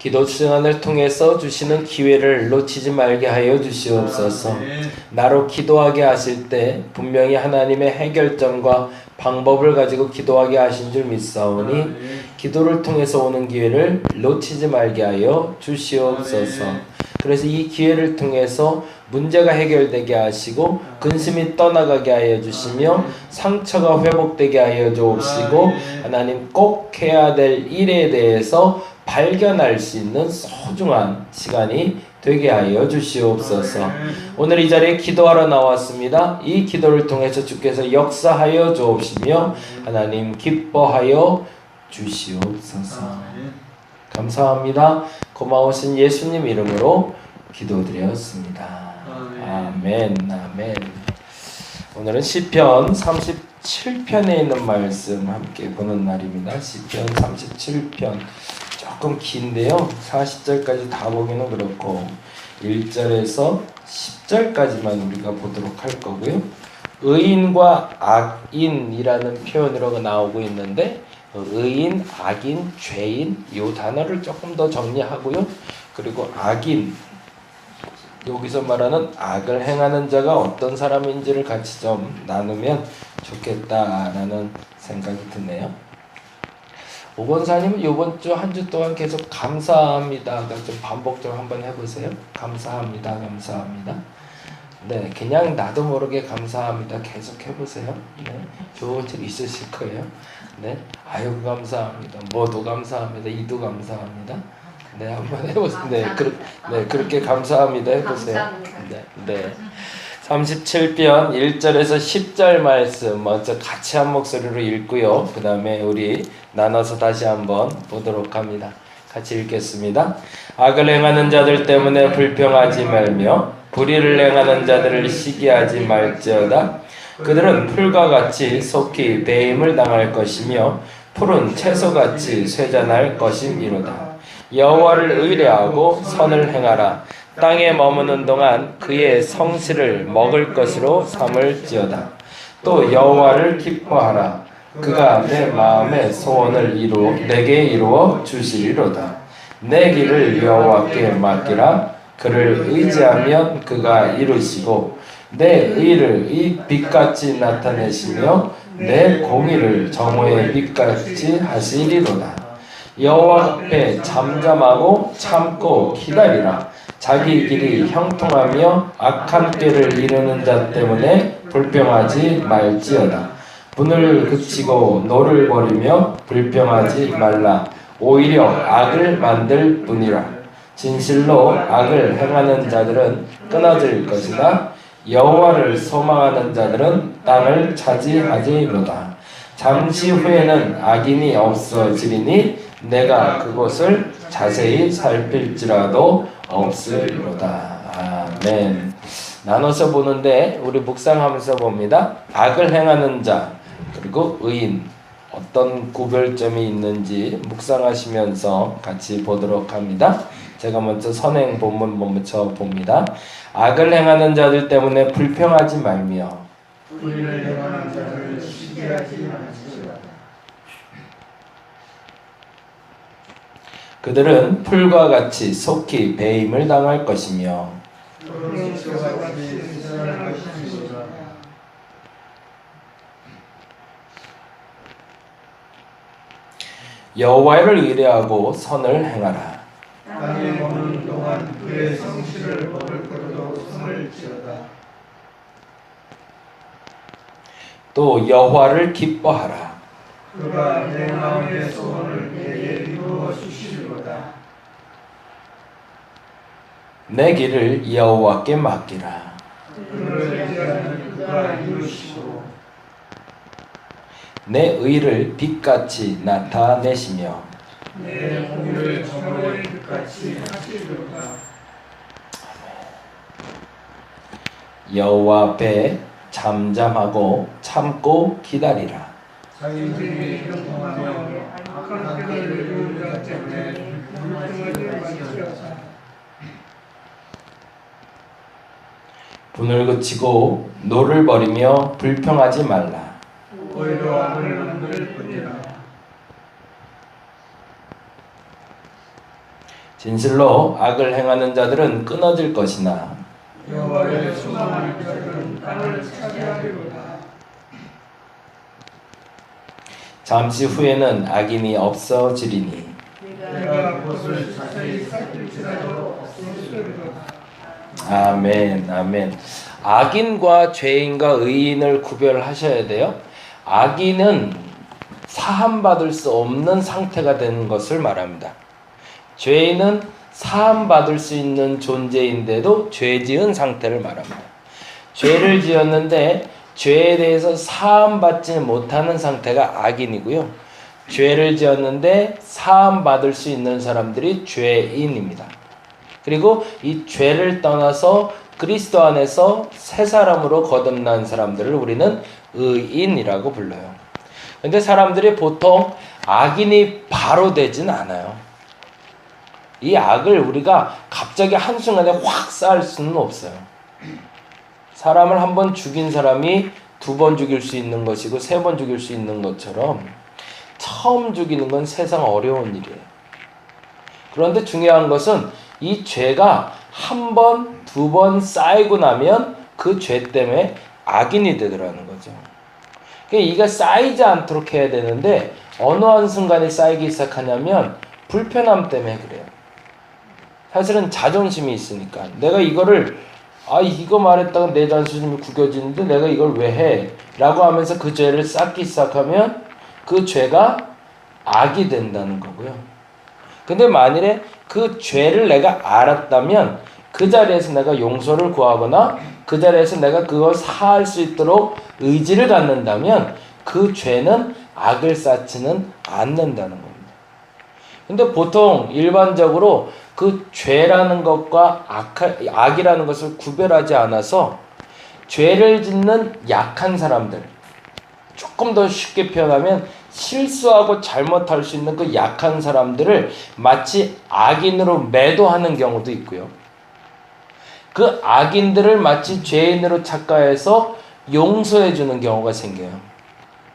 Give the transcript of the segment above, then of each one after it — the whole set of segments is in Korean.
기도 시간을 통해서 주시는 기회를 놓치지 말게 하여 주시옵소서. 나로 기도하게 하실 때 분명히 하나님의 해결점과 방법을 가지고 기도하게 하신 줄 믿사오니 기도를 통해서 오는 기회를 놓치지 말게 하여 주시옵소서. 그래서 이 기회를 통해서 문제가 해결되게 하시고 근심이 떠나가게 하여 주시며 상처가 회복되게 하여 주옵시고 하나님 꼭 해야 될 일에 대해서 발견할 수 있는 소중한 시간이 되게 하여 주시옵소서. 오늘 이 자리에 기도하러 나왔습니다. 이 기도를 통해서 주께서 역사하여 주옵시며 하나님 기뻐하여 주시옵소서. 감사합니다. 고마우신 예수님 이름으로 기도드렸습니다. 아멘. 아멘. 오늘은 시편 37편에 있는 말씀 함께 보는 날입니다. 시편 37편 조금 긴데요. 40절까지 다 보기는 그렇고 1절에서 10절까지만 우리가 보도록 할 거고요. 의인과 악인이라는 표현으로 나오고 있는데 의인, 악인, 죄인 이 단어를 조금 더 정리하고요. 그리고 악인, 여기서 말하는 악을 행하는 자가 어떤 사람인지를 같이 좀 나누면 좋겠다라는 생각이 드네요. 오건사님은 이번 주 한 주 동안 계속 감사합니다가 좀 반복적으로 한번 해보세요. 감사합니다, 감사합니다. 네, 그냥 나도 모르게 감사합니다 계속 해보세요. 네, 좋은 일 있으실 거예요. 네, 아유 감사합니다. 뭐도 감사합니다. 이도 감사합니다. 네, 한번 해보세요. 네, 그렇게 감사합니다 해보세요. 네. 37편 1절에서 10절 말씀 먼저 같이 한 목소리로 읽고요. 그 다음에 우리 나눠서 다시 한번 보도록 합니다. 같이 읽겠습니다. 악을 행하는 자들 때문에 불평하지 말며 불의를 행하는 자들을 시기하지 말지어다. 그들은 풀과 같이 속히 배임을 당할 것이며 푸른 채소같이 쇠잔할 것임이로다. 여호와를 의뢰하고 선을 행하라. 땅에 머무는 동안 그의 성실을 먹을 것으로 삼을지어다. 또 여호와를 기뻐하라. 그가 내 마음의 소원을 내게 이루어 주시리로다. 내 길을 여호와께 맡기라. 그를 의지하면 그가 이루시고 내 의를 이 빛같이 나타내시며 내 공의를 정오의 빛같이 하시리로다. 여호와 앞에 잠잠하고 참고 기다리라. 자기 길이 형통하며 악한 꾀를 이루는 자 때문에 불평하지 말지어다. 분을 그치고 노를 버리며 불평하지 말라. 오히려 악을 만들 뿐이라. 진실로 악을 행하는 자들은 끊어질 것이나 여호와를 소망하는 자들은 땅을 차지하리로다. 잠시 후에는 악인이 없어지리니 내가 그곳을 자세히 살필지라도 없으리로다. 아멘. 나눠서 보는데 우리 묵상하면서 봅니다. 악을 행하는 자 그리고 의인 어떤 구별점이 있는지 묵상하시면서 같이 보도록 합니다. 제가 먼저 선행 본문 먼저 봅니다. 악을 행하는 자들 때문에 불평하지 말며 불의를 행하는 자를 시기하지 말지어다. 그들은 풀과 같이 속히 배임을 당할 것이며 여호와를 의뢰하고 선을 행하라. 땅에 머무는 동안 그의 성실을 먹을 것으로 삼을지어다. 또 여호와를 기뻐하라. 그가 내 마음의 소원을 내게 이루어 주시리로다. 내 길을 여호와께 맡기라. 그를 의지하는 그가 이루시고 내 의를 빛같이 나타내시며 내 공의를 정오의 빛같이 하시리로다. 여호와 앞에 잠잠하고 참고 기다리라. 자기들이 형통하며 악한 꾀를 이루는 자 때문에 불평하지 말지어다. 분을 그치고 노를 버리며 불평하지 말라. 오히려 악을 만들 뿐이라. 진실로 악을 행하는 자들은 끊어질 것이나 여호와의 소망하는 자들은 땅을 차지하리로다. 잠시 후에는 악인이 없어지리니 내가 그것을 자세히 살필지라도 없어지리로다. 아멘, 아멘. 악인과 죄인과 의인을 구별하셔야 돼요. 악인은 사함받을 수 없는 상태가 되는 것을 말합니다. 죄인은 사함받을 수 있는 존재인데도 죄 지은 상태를 말합니다. 죄를 지었는데 죄에 대해서 사함받지 못하는 상태가 악인이고요. 죄를 지었는데 사함받을 수 있는 사람들이 죄인입니다. 그리고 이 죄를 떠나서 그리스도 안에서 새 사람으로 거듭난 사람들을 우리는 의인이라고 불러요. 근데 사람들이 보통 악인이 바로 되진 않아요. 이 악을 우리가 갑자기 한순간에 확 쌓을 수는 없어요. 사람을 한 번 죽인 사람이 두 번 죽일 수 있는 것이고 세 번 죽일 수 있는 것처럼 처음 죽이는 건 세상 어려운 일이에요. 그런데 중요한 것은 이 죄가 한 번, 두 번 쌓이고 나면 그 죄 때문에 악인이 되더라는 거죠. 그러니까 이가 쌓이지 않도록 해야 되는데 어느 한순간에 쌓이기 시작하냐면 불편함 때문에 그래요. 사실은 자존심이 있으니까 내가 이거를 이거 말했다가 내 자존심이 구겨지는데 내가 이걸 왜 해? 라고 하면서 그 죄를 쌓기 시작하면 그 죄가 악이 된다는 거고요. 근데 만일에 그 죄를 내가 알았다면 그 자리에서 내가 용서를 구하거나 그 자리에서 내가 그걸 사할 수 있도록 의지를 갖는다면 그 죄는 악을 쌓지는 않는다는 겁니다. 근데 보통 일반적으로 그 죄라는 것과 악이라는 것을 구별하지 않아서 죄를 짓는 약한 사람들, 조금 더 쉽게 표현하면 실수하고 잘못할 수 있는 그 약한 사람들을 마치 악인으로 매도하는 경우도 있고요. 그 악인들을 마치 죄인으로 착각해서 용서해 주는 경우가 생겨요.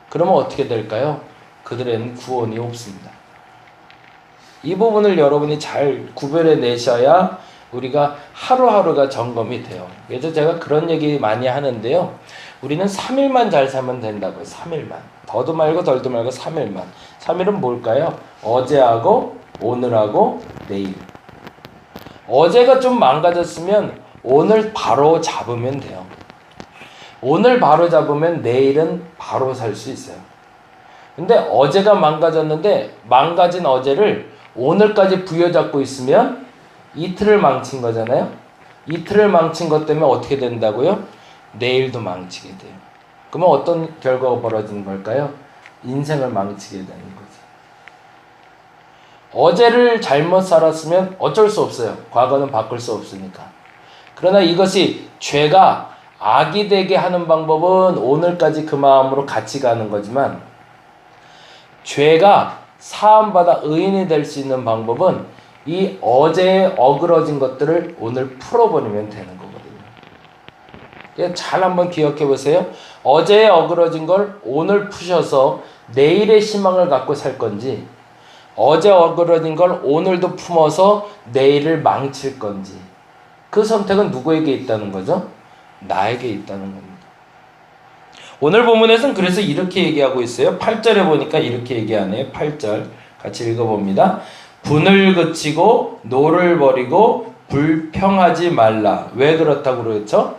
그러면 어떻게 될까요? 그들에는 구원이 없습니다. 이 부분을 여러분이 잘 구별해 내셔야 우리가 하루하루가 점검이 돼요. 그래서 제가 그런 얘기 많이 하는데요. 우리는 3일만 잘 살면 된다고요. 3일만. 더도 말고 덜도 말고 3일만. 3일은 뭘까요? 어제하고 오늘하고 내일. 어제가 좀 망가졌으면 오늘 바로 잡으면 돼요. 오늘 바로 잡으면 내일은 바로 살 수 있어요. 근데 어제가 망가졌는데 망가진 어제를 오늘까지 부여잡고 있으면 이틀을 망친 거잖아요. 이틀을 망친 것 때문에 어떻게 된다고요? 내일도 망치게 돼요. 그러면 어떤 결과가 벌어지는 걸까요? 인생을 망치게 되는 거죠. 어제를 잘못 살았으면 어쩔 수 없어요. 과거는 바꿀 수 없으니까. 그러나 이것이 죄가 악이 되게 하는 방법은 오늘까지 그 마음으로 같이 가는 거지만 죄가 사함받아 의인이 될 수 있는 방법은 이 어제에 어그러진 것들을 오늘 풀어버리면 되는 거거든요. 잘 한번 기억해 보세요. 어제에 어그러진 걸 오늘 푸셔서 내일의 희망을 갖고 살 건지 어제 어그러진 걸 오늘도 품어서 내일을 망칠 건지 그 선택은 누구에게 있다는 거죠? 나에게 있다는 겁니다. 오늘 본문에서는 그래서 이렇게 얘기하고 있어요. 8절에 보니까 이렇게 얘기하네요. 8절 같이 읽어봅니다. 분을 그치고 노를 버리고 불평하지 말라. 왜 그렇다고 그랬죠?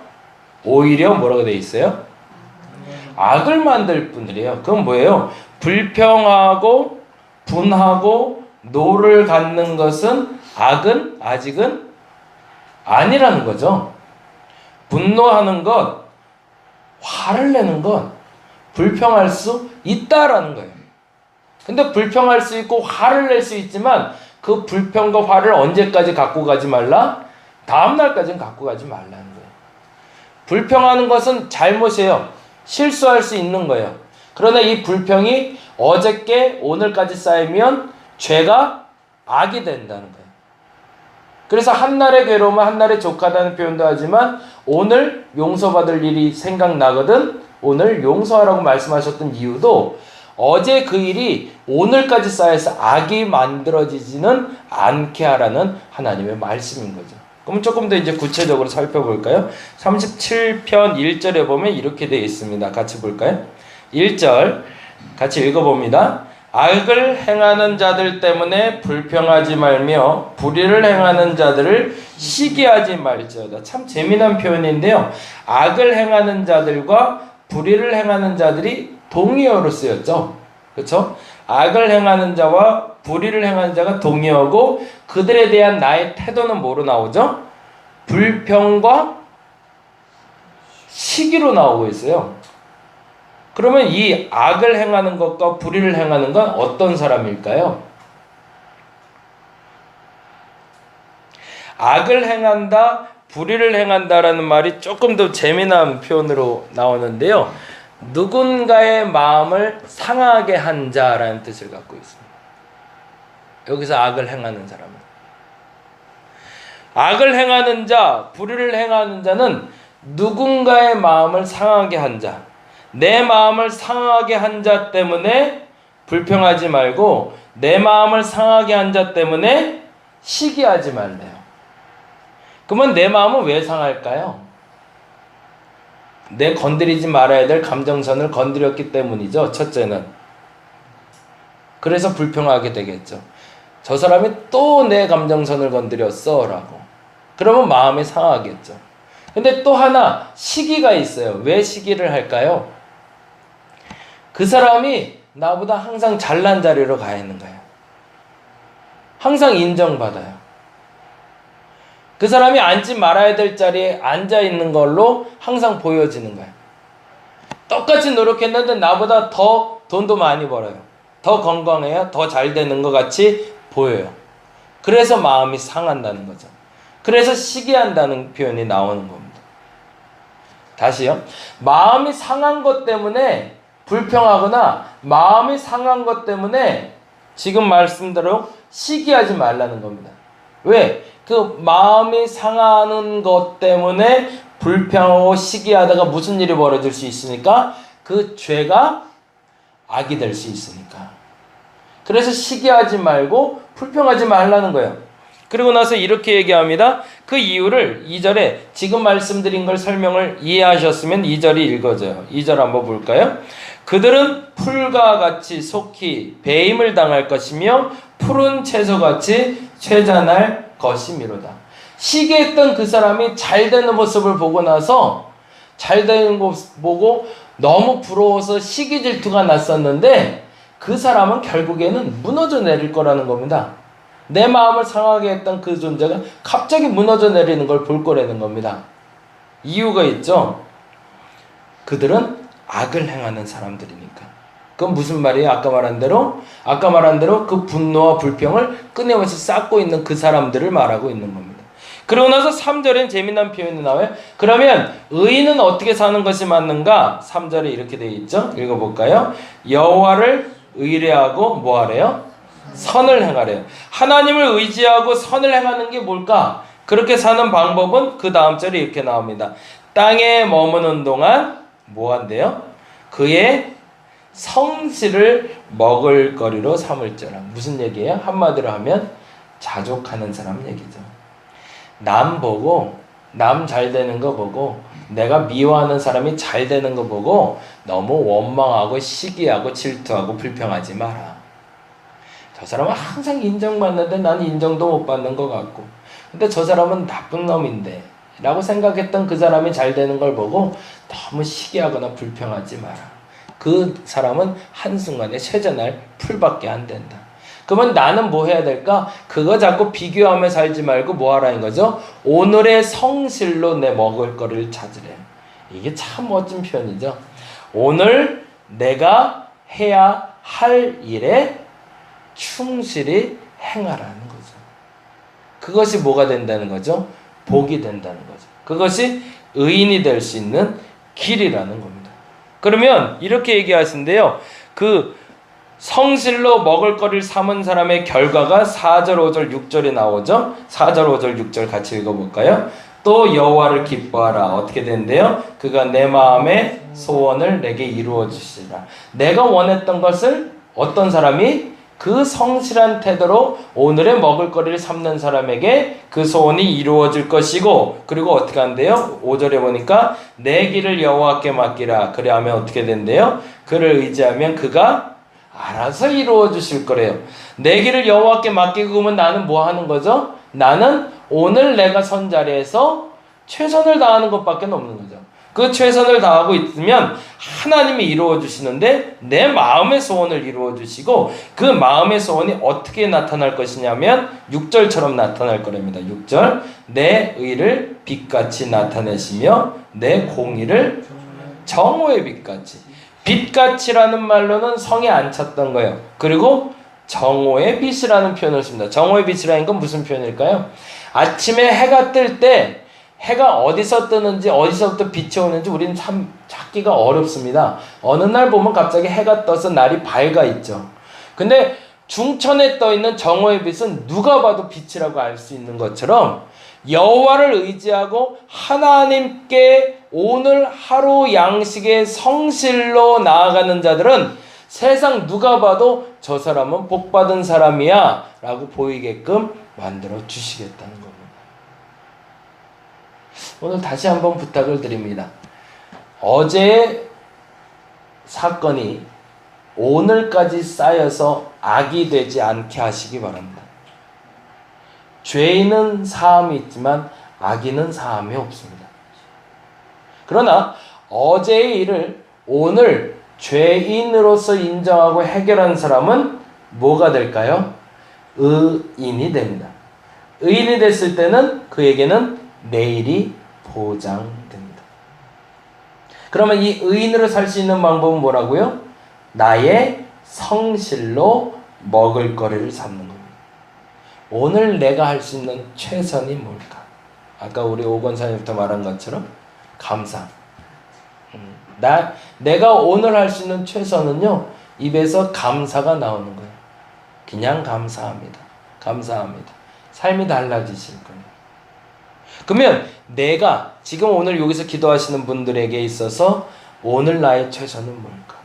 오히려 뭐라고 돼 있어요? 악을 만들 뿐이래요. 그건 뭐예요? 불평하고 분하고 노를 갖는 것은 악은 아직은 아니라는 거죠. 분노하는 것, 화를 내는 것, 불평할 수 있다라는 거예요. 근데 불평할 수 있고 화를 낼 수 있지만 그 불평과 화를 언제까지 갖고 가지 말라? 다음 날까지는 갖고 가지 말라는 거예요. 불평하는 것은 잘못이에요. 실수할 수 있는 거예요. 그러나 이 불평이 어저께 오늘까지 쌓이면 죄가 악이 된다는 거예요. 그래서 한날의 괴로움은 한날의 족하다는 표현도 하지만 오늘 용서받을 일이 생각나거든 오늘 용서하라고 말씀하셨던 이유도 어제 그 일이 오늘까지 쌓여서 악이 만들어지지는 않게 하라는 하나님의 말씀인 거죠. 그럼 조금 더 이제 구체적으로 살펴볼까요? 37편 1절에 보면 이렇게 되어 있습니다. 같이 볼까요? 1절 같이 읽어봅니다. 악을 행하는 자들 때문에 불평하지 말며 불의를 행하는 자들을 시기하지 말지어다. 참 재미난 표현인데요. 악을 행하는 자들과 불의를 행하는 자들이 동의어로 쓰였죠. 그렇죠? 악을 행하는 자와 불의를 행하는 자가 동의어고 그들에 대한 나의 태도는 뭐로 나오죠? 불평과 시기로 나오고 있어요. 그러면 이 악을 행하는 것과 불의를 행하는 건 어떤 사람일까요? 악을 행한다, 불의를 행한다라는 말이 조금 더 재미난 표현으로 나오는데요. 누군가의 마음을 상하게 한 자라는 뜻을 갖고 있습니다. 여기서 악을 행하는 사람은. 악을 행하는 자, 불의를 행하는 자는 누군가의 마음을 상하게 한 자, 내 마음을 상하게 한 자 때문에 불평하지 말고 내 마음을 상하게 한 자 때문에 시기하지 말래요. 그러면 내 마음은 왜 상할까요? 내 건드리지 말아야 될 감정선을 건드렸기 때문이죠. 첫째는. 그래서 불평하게 되겠죠. 저 사람이 또 내 감정선을 건드렸어 라고. 그러면 마음이 상하겠죠. 근데 또 하나 시기가 있어요. 왜 시기를 할까요? 그 사람이 나보다 항상 잘난 자리로 가 있는 거예요. 항상 인정받아요. 그 사람이 앉지 말아야 될 자리에 앉아 있는 걸로 항상 보여지는 거예요. 똑같이 노력했는데 나보다 더 돈도 많이 벌어요. 더 건강해요. 더 잘 되는 것 같이 보여요. 그래서 마음이 상한다는 거죠. 그래서 시기한다는 표현이 나오는 겁니다. 다시요. 마음이 상한 것 때문에 불평하거나 마음이 상한 것 때문에 지금 말씀대로 시기하지 말라는 겁니다. 왜? 그 마음이 상하는 것 때문에 불평하고 시기하다가 무슨 일이 벌어질 수 있으니까 그 죄가 악이 될 수 있으니까. 그래서 시기하지 말고 불평하지 말라는 거예요. 그리고 나서 이렇게 얘기합니다. 그 이유를 2절에 지금 말씀드린 걸 설명을 이해하셨으면 2절이 읽어져요. 2절 한번 볼까요? 그들은 풀과 같이 속히 배임을 당할 것이며 푸른 채소같이 쇠잔할 것이미로다. 시기했던 그 사람이 잘 되는 모습을 보고 나서 잘 되는 모습 보고 너무 부러워서 시기 질투가 났었는데 그 사람은 결국에는 무너져 내릴 거라는 겁니다. 내 마음을 상하게 했던 그 존재가 갑자기 무너져 내리는 걸 볼 거라는 겁니다. 이유가 있죠. 그들은 악을 행하는 사람들이니까. 그건 무슨 말이에요? 아까 말한 대로 그 분노와 불평을 끊임없이 쌓고 있는 그 사람들을 말하고 있는 겁니다. 그러고 나서 3절엔 재미난 표현이 나와요. 그러면 의인은 어떻게 사는 것이 맞는가? 3절에 이렇게 되어 있죠. 읽어볼까요? 여호와를 의뢰하고 뭐하래요? 선을 행하래요. 하나님을 의지하고 선을 행하는 게 뭘까? 그렇게 사는 방법은 그 다음 절에 이렇게 나옵니다. 땅에 머무는 동안 뭐한대요? 그의 성실을 먹을거리로 삼을지어라. 무슨 얘기예요? 한마디로 하면 자족하는 사람 얘기죠. 남 보고 남 잘 되는 거 보고 내가 미워하는 사람이 잘 되는 거 보고 너무 원망하고 시기하고 질투하고 불평하지 마라. 저 사람은 항상 인정받는데 난 인정도 못 받는 것 같고 근데 저 사람은 나쁜 놈인데 라고 생각했던 그 사람이 잘 되는 걸 보고 너무 시기하거나 불평하지 마라. 그 사람은 한순간에 쇠잔할 풀밖에 안 된다. 그러면 나는 뭐 해야 될까? 그거 자꾸 비교하며 살지 말고 뭐 하라는 거죠? 오늘의 성실로 내 먹을 거를 찾으래. 이게 참 멋진 표현이죠. 오늘 내가 해야 할 일에 충실히 행하라는 거죠. 그것이 뭐가 된다는 거죠? 복이 된다는 거죠. 그것이 의인이 될 수 있는 길이라는 겁니다. 그러면 이렇게 얘기하신대요. 그 성실로 먹을 거리를 삼은 사람의 결과가 4절, 5절, 6절에 나오죠. 4절, 5절, 6절 같이 읽어볼까요? 또 여호와를 기뻐하라. 어떻게 된대요? 그가 내 마음의 소원을 내게 이루어 주시라. 내가 원했던 것을 어떤 사람이 그 성실한 태도로 오늘의 먹을거리를 삼는 사람에게 그 소원이 이루어질 것이고, 그리고 어떻게 한대요? 5절에 보니까 내 길을 여호와께 맡기라. 그래 하면 어떻게 된대요? 그를 의지하면 그가 알아서 이루어 주실 거래요. 내 길을 여호와께 맡기고 그러면 나는 뭐 하는 거죠? 나는 오늘 내가 선 자리에서 최선을 다하는 것밖에 없는 거죠. 그 최선을 다하고 있으면 하나님이 이루어 주시는데 내 마음의 소원을 이루어 주시고, 그 마음의 소원이 어떻게 나타날 것이냐면 6절처럼 나타날 거랍니다. 6절 내 의를 빛같이 나타내시며 내 공의를 정오의 빛같이. 빛같이라는 말로는 성에 안 찼던 거예요. 그리고 정오의 빛이라는 표현을 씁니다. 정오의 빛이라는 건 무슨 표현일까요? 아침에 해가 뜰 때 해가 어디서 뜨는지 어디서부터 빛이 오는지 우리는 참 찾기가 어렵습니다. 어느 날 보면 갑자기 해가 떠서 날이 밝아 있죠. 근데 중천에 떠 있는 정오의 빛은 누가 봐도 빛이라고 알 수 있는 것처럼 여호와를 의지하고 하나님께 오늘 하루 양식의 성실로 나아가는 자들은 세상 누가 봐도 저 사람은 복받은 사람이야 라고 보이게끔 만들어 주시겠다는 겁니다. 오늘 다시 한번 부탁을 드립니다. 어제의 사건이 오늘까지 쌓여서 악이 되지 않게 하시기 바랍니다. 죄인은 사함이 있지만 악인은 사함이 없습니다. 그러나 어제의 일을 오늘 죄인으로서 인정하고 해결한 사람은 뭐가 될까요? 의인이 됩니다. 의인이 됐을 때는 그에게는 내일이 보장됩니다. 그러면 이 의인으로 살 수 있는 방법은 뭐라고요? 나의 성실로 먹을 거리를 삼는 겁니다. 오늘 내가 할 수 있는 최선이 뭘까? 아까 우리 오건사님부터 말한 것처럼 감사. 내가 오늘 할 수 있는 최선은요, 입에서 감사가 나오는 거예요. 그냥 감사합니다. 감사합니다. 삶이 달라지실 거예요. 그러면 내가 지금 오늘 여기서 기도하시는 분들에게 있어서 오늘 나의 최선은 뭘까?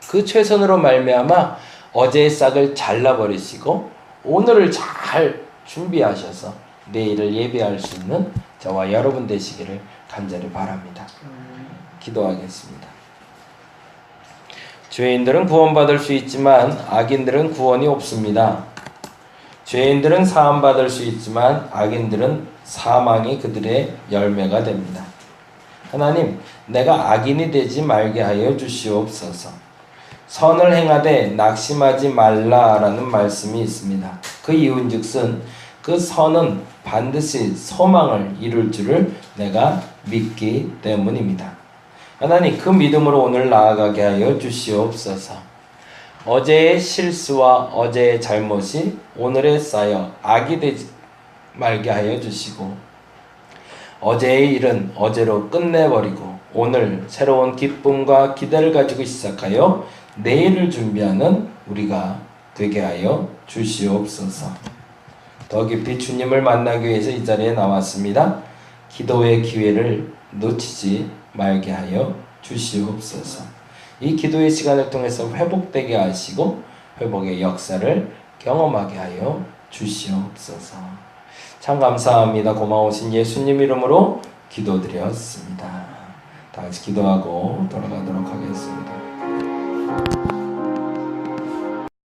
그 최선으로 말미암아 어제의 싹을 잘라버리시고 오늘을 잘 준비하셔서 내일을 예배할 수 있는 저와 여러분 되시기를 간절히 바랍니다. 기도하겠습니다. 죄인들은 구원받을 수 있지만 악인들은 구원이 없습니다. 죄인들은 사함받을 수 있지만 악인들은 사망이 그들의 열매가 됩니다. 하나님, 내가 악인이 되지 말게 하여 주시옵소서. 선을 행하되 낙심하지 말라라는 말씀이 있습니다. 그 이유인즉슨 그 선은 반드시 소망을 이룰 줄을 내가 믿기 때문입니다. 하나님, 그 믿음으로 오늘 나아가게 하여 주시옵소서. 어제의 실수와 어제의 잘못이 오늘에 쌓여 악이 되지 말게 하여 주시고, 어제의 일은 어제로 끝내버리고 오늘 새로운 기쁨과 기대를 가지고 시작하여 내일을 준비하는 우리가 되게 하여 주시옵소서. 더 깊이 주님을 만나기 위해서 이 자리에 나왔습니다. 기도의 기회를 놓치지 말게 하여 주시옵소서. 이 기도의 시간을 통해서 회복되게 하시고 회복의 역사를 경험하게 하여 주시옵소서. 참 감사합니다. 고마우신 예수님 이름으로 기도드렸습니다. 다 같이 기도하고 돌아가도록 하겠습니다.